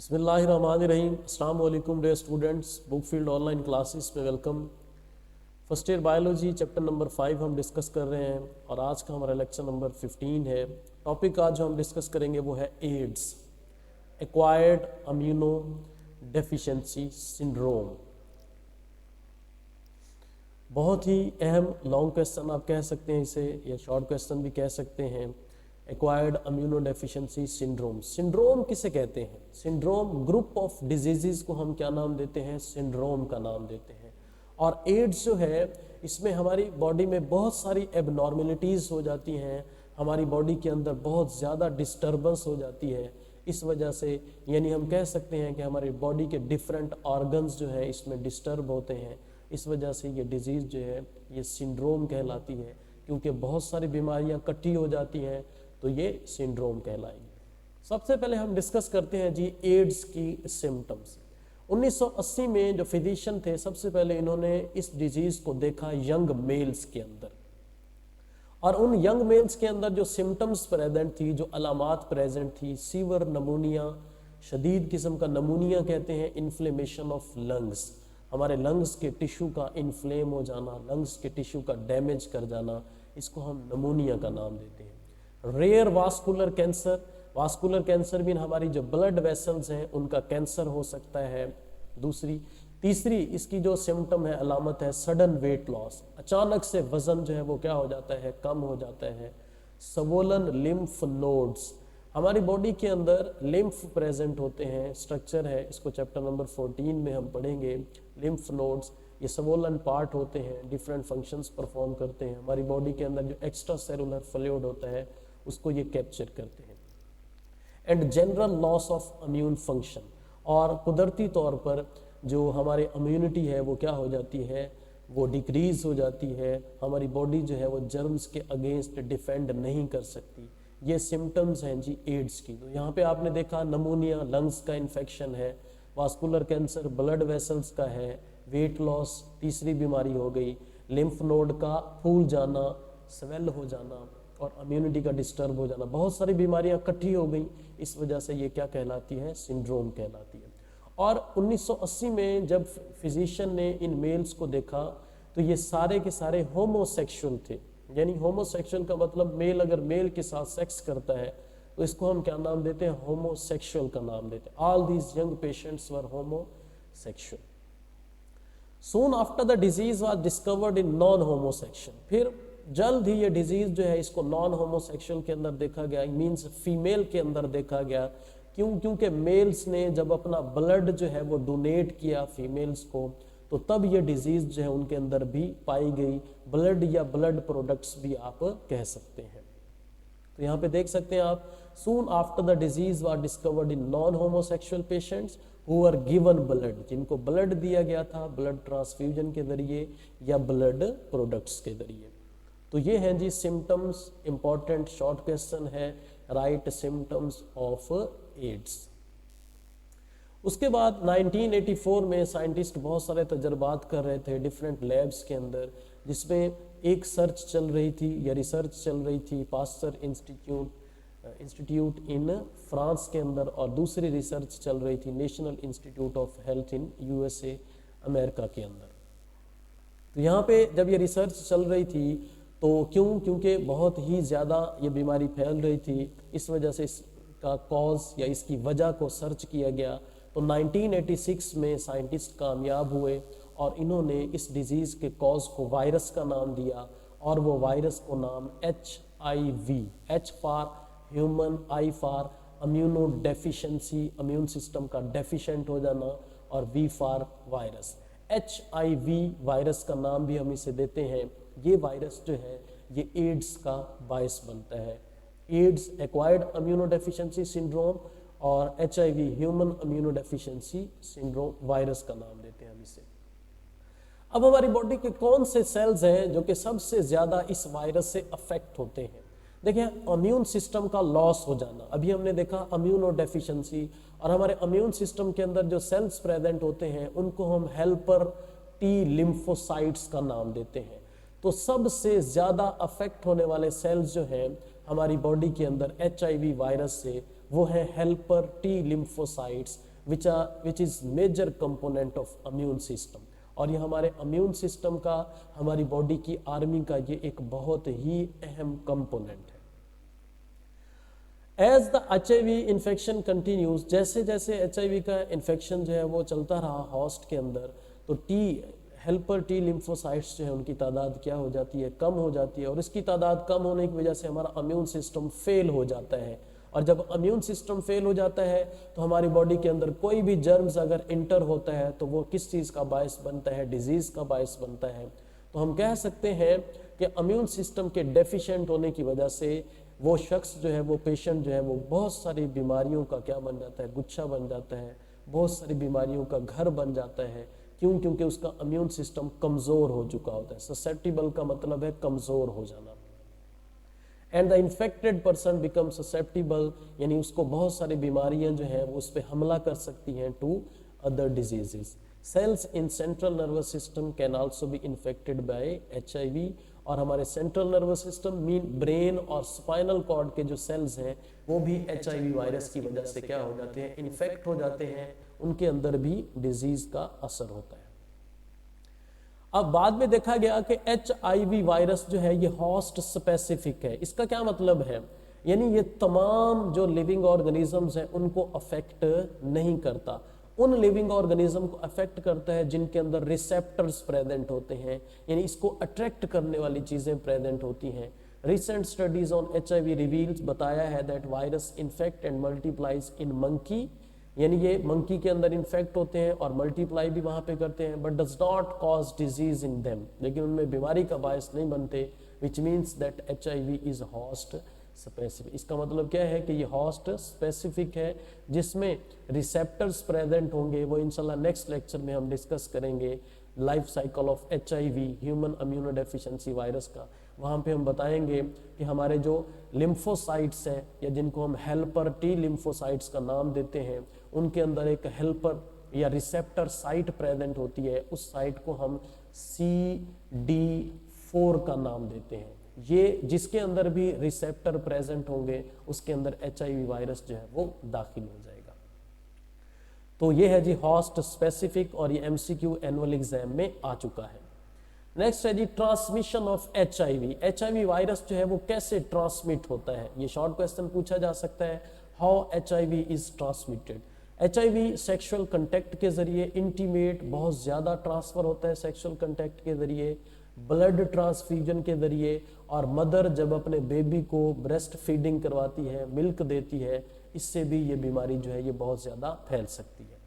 बिस्मिल्लाहिर्रहमानिर्रहीम। अस्सलाम वालेकुम dear students, book field online classes में welcome. First year biology chapter number 5 हम डिस्कस कर रहे हैं और आज का हमारा लेक्चर नंबर 15 है। टॉपिक आज जो हम डिस्कस करेंगे वो है AIDS, acquired immuno deficiency syndrome. बहुत ही अहम लॉन्ग क्वेश्चन आप कह सकते हैं इसे, या शॉर्ट क्वेश्चन भी कह सकते हैं। Acquired immuno deficiency syndrome, syndrome किसे कहते हैं? सिंड्रोम ग्रुप ऑफ डिजीजेस को हम क्या नाम देते हैं? सिंड्रोम का नाम देते हैं। और एड्स जो है इसमें हमारी बॉडी में बहुत सारी एबनॉर्मेलिटीज़ हो जाती हैं, हमारी बॉडी के अंदर बहुत ज़्यादा डिस्टर्बेंस हो जाती है। इस वजह से यानी हम कह सकते हैं कि हमारी बॉडी के डिफरेंट ऑर्गन्स जो है इसमें डिस्टर्ब होते हैं। इस वजह से ये डिजीज़ जो है ये सिंड्रोम कहलाती है, क्योंकि बहुत सारी बीमारियां इकट्ठी हो जाती हैं तो ये सिंड्रोम कहलाएगी। सबसे पहले हम डिस्कस करते हैं जी एड्स की सिम्टम्स। 1980 में जो फिजिशियन थे सबसे पहले इन्होंने इस डिजीज़ को देखा यंग मेल्स के अंदर, और उन यंग मेल्स के अंदर जो सिम्टम्स प्रेजेंट थी, जो अलामात प्रेजेंट थी, सीवर नमूनिया, शदीद किस्म का नमूनिया कहते हैं, इन्फ्लेमेशन ऑफ लंग्स, हमारे लंग्स के टिश्यू का इन्फ्लेम हो जाना, लंग्स के टिश्यू का डैमेज कर जाना, इसको हम नमूनिया का नाम देते हैं। Rare vascular cancer, vascular cancer भी हमारी जो ब्लड वेसल्स हैं उनका कैंसर हो सकता है। तीसरी इसकी जो सिम्टम है, अलामत है, सडन वेट लॉस, अचानक से वजन जो है वो क्या हो जाता है, कम हो जाता है। स्वोलन लिम्फ नोड्स, हमारी बॉडी के अंदर लिम्फ प्रेजेंट होते हैं, स्ट्रक्चर है, इसको चैप्टर नंबर 14 में हम पढ़ेंगे। लिम्फ नोड्स ये स्वोलन पार्ट होते हैं, डिफरेंट फंक्शंस परफॉर्म करते हैं, हमारी बॉडी के अंदर जो एक्स्ट्रा सेलुलर फ्लूइड होता है उसको ये कैप्चर करते हैं। And general loss of immune function, और कुदरती तौर पर जो हमारी इम्यूनिटी है वो क्या हो जाती है, वो डिक्रीज हो जाती है, हमारी बॉडी जो है वो जर्म्स के अगेंस्ट डिफेंड नहीं कर सकती। ये सिम्टम्स हैं जी एड्स की। तो यहाँ पे आपने देखा नमूनिया लंग्स का इन्फेक्शन है, वास्कुलर कैंसर ब्लड वेसल्स का है, वेट लॉस तीसरी बीमारी हो गई, लिम्फ नोड का फूल जाना, स्वेल हो जाना, और इम्यूनिटी का डिस्टर्ब हो जाना, बहुत सारी बीमारियां इकट्ठी हो गई। इस वजह से ये क्या कहलाती है, सिंड्रोम कहलाती है। और 1980 में जब फिजिशियन ने इन मेल्स को देखा तो ये सारे के सारे होमोसेक्सुअल थे। यानी होमोसेक्सुअल का मतलब मेल अगर मेल के साथ सेक्स करता है तो इसको हम क्या नाम देते हैं, होमोसेक्सुअल का नाम देते हैं। All these young patients were homosexual. Soon after the disease was discovered in non homosexual, फिर जल्द ही ये डिजीज जो है इसको नॉन होमोसेक्सुअल के अंदर देखा गया, मींस फीमेल के अंदर देखा गया। क्योंकि मेल्स ने जब अपना ब्लड जो है वो डोनेट किया फीमेल्स को, तो तब ये डिजीज जो है उनके अंदर भी पाई गई। ब्लड या ब्लड प्रोडक्ट्स भी आप कह सकते हैं। तो यहाँ पे देख सकते हैं आप, soon after the disease was discovered in non homosexual patients who are given blood, जिनको ब्लड दिया गया था ब्लड ट्रांसफ्यूजन के जरिए या ब्लड प्रोडक्ट्स के जरिए। तो ये हैं जी सिम्टम्स, इंपॉर्टेंट शॉर्ट क्वेश्चन है, राइट सिम्टम्स ऑफ एड्स। उसके बाद 1984 में साइंटिस्ट बहुत सारे तजर्बात कर रहे थे डिफरेंट लैब्स के अंदर, जिसमें एक सर्च चल रही थी या रिसर्च चल रही थी पास्चर इंस्टीट्यूट इन फ्रांस के अंदर, और दूसरी रिसर्च चल रही थी national institute of health in USA America के अंदर। तो यहाँ पे जब ये रिसर्च चल रही थी तो क्योंकि बहुत ही ज़्यादा ये बीमारी फैल रही थी, इस वजह से इसका कॉज या इसकी वजह को सर्च किया गया। तो 1986 में साइंटिस्ट कामयाब हुए और इन्होंने इस डिजीज़ के कॉज को वायरस का नाम दिया, और वो वायरस को नाम HIV, H for human, I for immuno deficiency, immune system का डेफिशिएंट हो जाना, और V for virus. HIV virus का नाम भी हम इसे देते हैं। ये वायरस जो है ये एड्स का बायस बनता है। AIDS acquired immuno deficiency syndrome और HIV human immuno deficiency syndrome virus का नाम देते हैं हम इसे। अब हमारी बॉडी के कौन से सेल्स हैं जो कि सबसे ज्यादा इस वायरस से अफेक्ट होते हैं? देखिए, इम्यून सिस्टम का लॉस हो जाना, अभी हमने देखा इम्यूनो डेफिशिएंसी, और हमारे इम्यून सिस्टम के अंदर जो सेल्स प्रेजेंट होते हैं उनको हम हेल्पर टी लिम्फोसाइट्स का नाम देते हैं। तो सबसे ज्यादा अफेक्ट होने वाले सेल्स जो हैं हमारी बॉडी के अंदर HIV वायरस से, वो है helper T lymphocytes, which is major component of immune system. और ये हमारे इम्यून सिस्टम का, हमारी बॉडी की आर्मी का ये एक बहुत ही अहम कंपोनेंट है। As the HIV infection continues, जैसे जैसे HIV का इन्फेक्शन जो है वो चलता रहा होस्ट के अंदर, तो हेल्पर टी लिम्फोसाइट्स जो है उनकी तादाद क्या हो जाती है, कम हो जाती है। और इसकी तादाद कम होने की वजह से हमारा इम्यून सिस्टम फेल हो जाता है। और जब इम्यून सिस्टम फेल हो जाता है तो हमारी बॉडी के अंदर कोई भी जर्म्स अगर इंटर होता है तो वो किस चीज़ का बायस बनता है, डिजीज का बायस बनता है। तो हम कह सकते हैं कि इम्यून सिस्टम के डेफिशिएंट होने की वजह से वो शख्स जो है, वो पेशेंट जो है, वो बहुत सारी बीमारियों का क्या बन जाता है, गुच्छा बन जाता है, बहुत सारी बीमारियों का घर बन जाता है। क्यों? क्योंकि उसका इम्यून सिस्टम कमज़ोर हो चुका होता है। ससेप्टिबल का मतलब है कमज़ोर हो जाना। And the infected person become susceptible, यानी उसको बहुत सारी बीमारियां जो है वो उस पर हमला कर सकती हैं to other diseases. Cells in central nervous system can also be infected by HIV। और हमारे central nervous system mean brain और स्पाइनल कॉर्ड के जो सेल्स हैं वो भी HIV वायरस की वजह से क्या हो जाते हैं, इन्फेक्ट हो जाते हैं, उनके अंदर भी डिजीज का असर होता है। अब बाद में देखा गया कि HIV वायरस जो है ये होस्ट स्पेसिफिक है। इसका क्या मतलब है, यानी ये तमाम जो लिविंग ऑर्गेनिजम्स हैं उनको अफेक्ट नहीं करता। उन लिविंग ऑर्गेनिज्म को अफेक्ट करता है जिनके अंदर रिसेप्टर्स प्रेजेंट होते हैं, यानी इसको अट्रैक्ट करने वाली चीजें प्रेजेंट होती हैं। Recent studies on HIV reveals, बताया है that virus infect and multiplies in monkey, यानी ये मंकी के अंदर इन्फेक्ट होते हैं और मल्टीप्लाई भी वहां पे करते हैं, but does not cause disease in them, लेकिन उनमें बीमारी का बायस नहीं बनते। Which means that HIV is host specific. इसका मतलब क्या है कि ये होस्ट स्पेसिफिक है जिसमें रिसेप्टर्स प्रेजेंट होंगे। वो इंशाल्लाह नेक्स्ट लेक्चर में हम डिस्कस करेंगे life cycle of HIV, human immunodeficiency virus का। वहाँ पे हम बताएंगे कि हमारे जो लिम्फोसाइट्स हैं, या जिनको हम हेल्पर टी लिम्फोसाइट्स का नाम देते हैं, उनके अंदर एक हेल्पर या रिसेप्टर साइट प्रेजेंट होती है। उस साइट को हम CD4 का नाम देते हैं। ये जिसके अंदर भी रिसेप्टर प्रेजेंट होंगे उसके अंदर HIV वायरस जो है वो दाखिल हो जाएगा। तो ये है जी होस्ट स्पेसिफिक, और ये MCQ एनुअल एग्जाम में आ चुका है। नेक्स्ट है जी transmission of HIV। HIV virus जो है वो कैसे ट्रांसमिट होता है, ये शॉर्ट क्वेश्चन पूछा जा सकता है। How HIV is transmitted. HIV sexual contact के जरिए, इंटीमेट बहुत ज्यादा ट्रांसफर होता है सेक्सुअल कंटेक्ट के जरिए, ब्लड ट्रांसफ्यूजन के जरिए, और मदर जब अपने बेबी को ब्रेस्ट फीडिंग करवाती है, मिल्क देती है, इससे भी ये बीमारी जो है ये बहुत ज़्यादा फैल सकती है।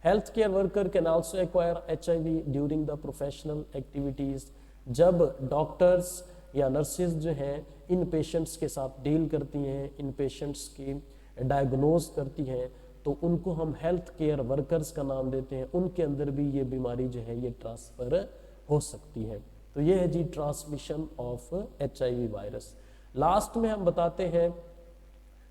Health care worker can also acquire HIV during the professional activities. जब डॉक्टर्स या नर्सेज जो हैं इन पेशेंट्स के साथ डील करती हैं, इन पेशेंट्स की डायग्नोज करती हैं, तो उनको हम हेल्थ केयर वर्कर्स का नाम देते हैं। उनके अंदर भी ये बीमारी जो है ये ट्रांसफ़र हो सकती है। तो ये है जी transmission of HIV virus. Last में हम बताते हैं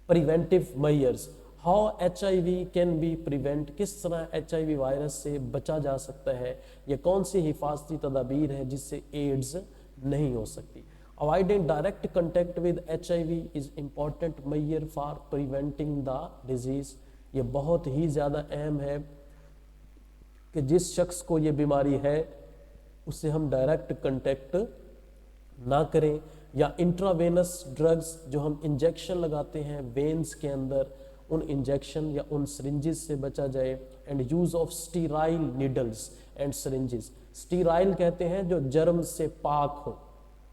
preventive measures, how HIV can be prevent, किस तरह HIV वायरस से बचा जा सकता है, या कौन सी हिफाजती तदाबीर है जिससे एड्स नहीं हो सकती। Avoiding direct contact with HIV is important major for preventing the disease. ये बहुत ही ज़्यादा अहम है कि जिस शख्स को ये बीमारी है उससे हम डायरेक्ट कंटेक्ट ना करें, या इंट्रावेनस ड्रग्स जो हम इंजेक्शन लगाते हैं वेन्स के अंदर, उन इंजेक्शन या उन सिरिंजेस से बचा जाए। And use of sterile needles and syringes. Sterile कहते हैं जो जर्म से पाक हो,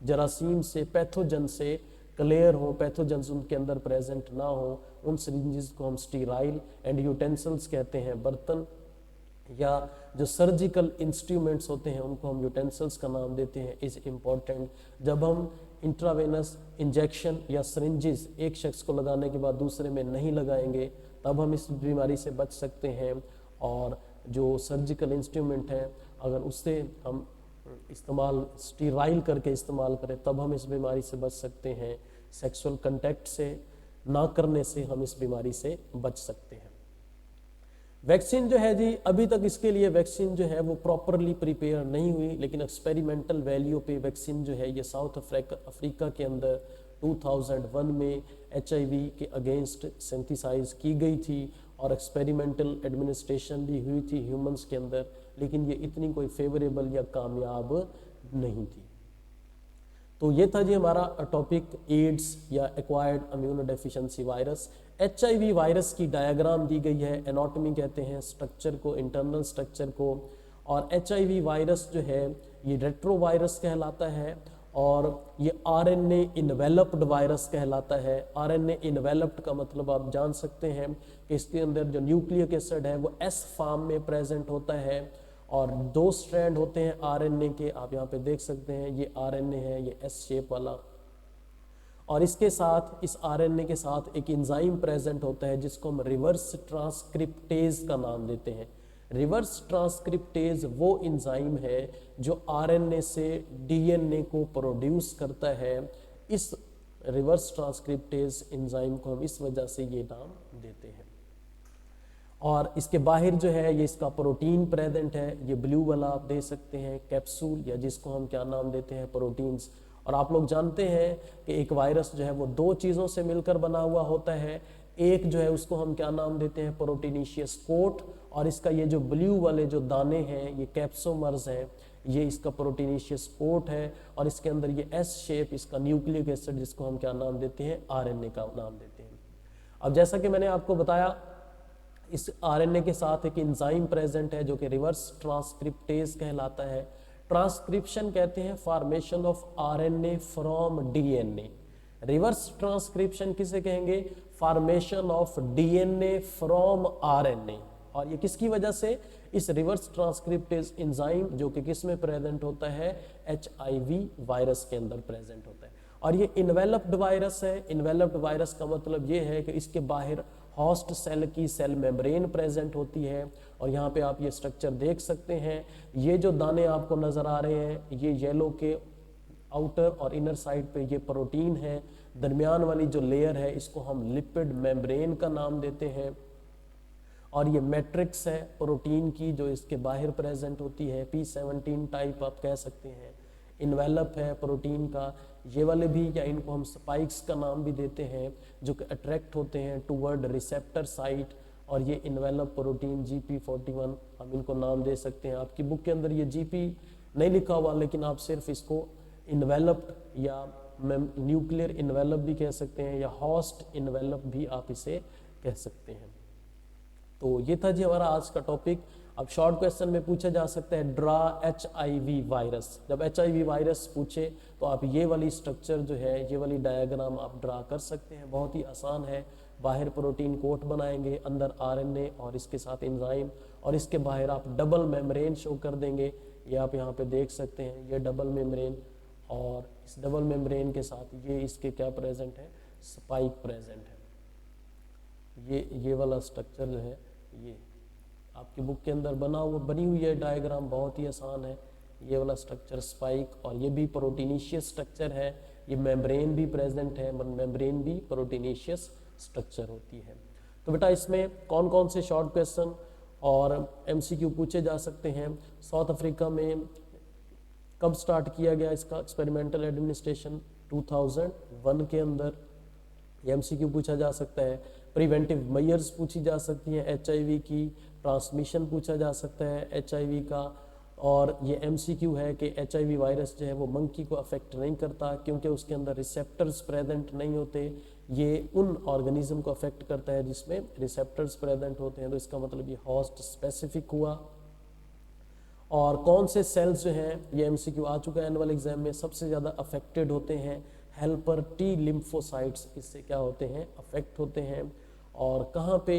जरासीम से, पैथोजन से क्लियर हो, पैथोजन उनके अंदर प्रेजेंट ना हो, उन सिरिंजेस को हम स्टीराइल। एंड यूटेंसिल्स कहते हैं बर्तन, या जो सर्जिकल इंस्ट्रूमेंट्स होते हैं उनको हम यूटेंसिल्स का नाम देते हैं, इज इम्पॉर्टेंट। जब हम इंट्रावेनस इंजेक्शन या सिरिंजेस एक शख्स को लगाने के बाद दूसरे में नहीं लगाएंगे तब हम इस बीमारी से बच सकते हैं। और जो सर्जिकल इंस्ट्रूमेंट है अगर उससे हम इस्तेमाल स्टीराइल करके इस्तेमाल करें तब हम इस बीमारी से बच सकते हैं। सेक्सुअल कंटेक्ट से ना करने से हम इस बीमारी से बच सकते हैं। वैक्सीन जो है जी, अभी तक इसके लिए वैक्सीन जो है वो प्रॉपरली प्रिपेयर नहीं हुई, लेकिन एक्सपेरिमेंटल वैल्यू पे वैक्सीन जो है ये साउथ अफ्रीका के अंदर 2001 में HIV के अगेंस्ट सिंथेसाइज की गई थी। और एक्सपेरिमेंटल एडमिनिस्ट्रेशन भी हुई थी ह्यूमंस के अंदर, लेकिन ये इतनी कोई फेवरेबल या कामयाब नहीं थी। तो ये था जी हमारा टॉपिक एड्स या acquired immuno deficiency virus. HIV virus की डायग्राम दी गई है, एनाटॉमी कहते हैं स्ट्रक्चर को, इंटरनल स्ट्रक्चर को। और HIV वायरस जो है ये रेट्रोवायरस कहलाता है और ये RNA इन्वेलप्ड वायरस कहलाता है। RNA इन्वेलप्ड का मतलब आप जान सकते हैं कि इसके अंदर जो न्यूक्लिक एसिड है वो S फॉर्म में प्रेजेंट होता है और 2 स्ट्रैंड होते हैं RNA के, आप यहाँ पे देख सकते हैं ये RNA है, ये S शेप वाला। और इसके साथ, इस RNA के साथ एक एंजाइम प्रेजेंट होता है जिसको हम रिवर्स ट्रांसक्रिप्टेज का नाम देते हैं। रिवर्स ट्रांसक्रिप्टेज वो एंजाइम है जो RNA से DNA को प्रोड्यूस करता है। इस रिवर्स ट्रांसक्रिप्टेज एंजाइम को हम इस वजह से ये नाम देते हैं। और इसके बाहर जो है ये इसका प्रोटीन प्रेजेंट है, ये ब्लू वाला आप दे सकते हैं कैप्सूल, या जिसको हम क्या नाम देते हैं प्रोटीन्स। और आप लोग जानते हैं कि एक वायरस जो है वो 2 चीज़ों से मिलकर बना हुआ होता है। एक जो है उसको हम क्या नाम देते हैं प्रोटीनीशियस कोट, और इसका ये जो ब्लू वाले जो दाने हैं ये कैप्सोमर्स हैं, ये इसका प्रोटीनीशियस कोट है। और इसके अंदर ये S शेप, इसका न्यूक्लिक एसिड जिसको हम क्या नाम देते हैं RNA का नाम देते हैं। अब जैसा कि मैंने आपको बताया, इस RNA के साथ एक एंजाइम प्रेजेंट है जो कि रिवर्स ट्रांसक्रिप्टेज कहलाता है। ट्रांसक्रिप्शन कहते हैं formation of RNA from DNA। Reverse transcription किसे कहेंगे? Formation of DNA from RNA। और ये किसकी वजह से? इस रिवर्स ट्रांसक्रिप्टेज एंजाइम जो कि किस में प्रेजेंट होता है? HIV वायरस के अंदर प्रेजेंट होता है। और ये इन्वेलप्ड वायरस है। इन्वेलप्ड वायरस का मतलब ये है कि इसके बाहर होस्ट सेल की सेल मेम्ब्रेन प्रेजेंट होती है। और यहाँ पे आप ये स्ट्रक्चर देख सकते हैं, ये जो दाने आपको नजर आ रहे हैं ये येलो के आउटर और इनर साइड पे ये प्रोटीन है। दरमियान वाली जो लेयर है इसको हम लिपिड मेम्ब्रेन का नाम देते हैं। और ये मैट्रिक्स है प्रोटीन की जो इसके बाहर प्रेजेंट होती है, P17 टाइप आप कह सकते हैं। इन्वेलप है प्रोटीन का, ये वाले भी, या इनको हम स्पाइक्स का नाम भी देते हैं, जो कि अट्रैक्ट होते हैं टूवर्ड रिसेप्टर साइट। और ये इन्वेलप प्रोटीन GP41 हम इनको नाम दे सकते हैं। आपकी बुक के अंदर ये GP नहीं लिखा हुआ, लेकिन आप सिर्फ इसको इन्वेलप्ड या न्यूक्लियर इन्वेलप भी कह सकते हैं, या होस्ट इन्वेलप भी आप इसे कह सकते हैं। तो ये था जी हमारा आज का टॉपिक। अब शॉर्ट क्वेश्चन में पूछा जा सकता है ड्रा HIV वायरस। जब HIV वायरस पूछे तो आप ये वाली स्ट्रक्चर जो है, ये वाली डायग्राम आप ड्रा कर सकते हैं। बहुत ही आसान है। बाहर प्रोटीन कोट बनाएंगे, अंदर RNA और इसके साथ एंजाइम, और इसके बाहर आप डबल मेम्ब्रेन शो कर देंगे। ये आप यहाँ पे देख सकते हैं, ये डबल मेम्ब्रेन, और इस डबल मेम्ब्रेन के साथ ये इसके क्या प्रेजेंट है? स्पाइक प्रेजेंट है। ये वाला स्ट्रक्चर जो है ये आपकी बुक के अंदर बनी हुई है डायग्राम, बहुत ही आसान है। ये वाला स्ट्रक्चर स्पाइक, और ये भी प्रोटीनीशियस स्ट्रक्चर है। ये मेम्ब्रेन भी प्रेजेंट है, मेम्ब्रेन भी प्रोटीनीशियस स्ट्रक्चर होती है। तो बेटा इसमें कौन कौन से शॉर्ट क्वेश्चन और MCQ पूछे जा सकते हैं? साउथ अफ्रीका में कब स्टार्ट किया गया इसका एक्सपेरिमेंटल एडमिनिस्ट्रेशन? 2001 के अंदर। MCQ पूछा जा सकता है। प्रिवेंटिव मेजर्स पूछी जा सकती हैं HIV की। ट्रांसमिशन पूछा जा सकता है HIV का। और ये MCQ है कि HIV वायरस जो है वो मंकी को अफेक्ट नहीं करता, क्योंकि उसके अंदर रिसेप्टर्स प्रेजेंट नहीं होते। ये उन ऑर्गेनिज्म को अफेक्ट करता है जिसमें रिसेप्टर्स प्रेजेंट होते हैं। तो इसका मतलब ये होस्ट स्पेसिफिक हुआ। और कौन से सेल्स जो हैं, ये MCQ आ चुका है एनुअल एग्जाम में, सबसे ज़्यादा अफेक्टेड होते हैं? हेल्पर T लिम्फोसाइट्स इससे क्या होते हैं? अफेक्ट होते हैं। और कहाँ पे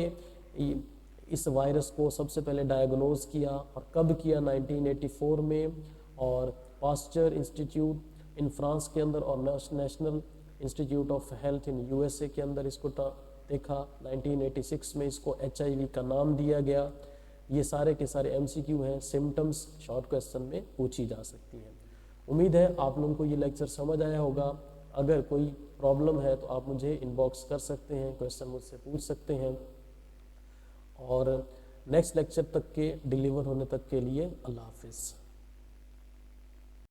इस वायरस को सबसे पहले डायग्नोज किया और कब किया? 1984 में। और पास्चर इंस्टीट्यूट इन फ्रांस के अंदर और national institute of health in USA के अंदर इसको देखा। 1986 में इसको HIV का नाम दिया गया। ये सारे के सारे MCQ हैं। सिम्टम्स शॉर्ट क्वेश्चन में पूछी जा सकती हैं। उम्मीद है आप लोगों को ये लेक्चर समझ आया होगा। अगर कोई प्रॉब्लम है तो आप मुझे इनबॉक्स कर सकते हैं, क्वेश्चन मुझसे पूछ सकते हैं। और नेक्स्ट लेक्चर तक के डिलीवर होने तक के लिए अल्लाह हाफिज़।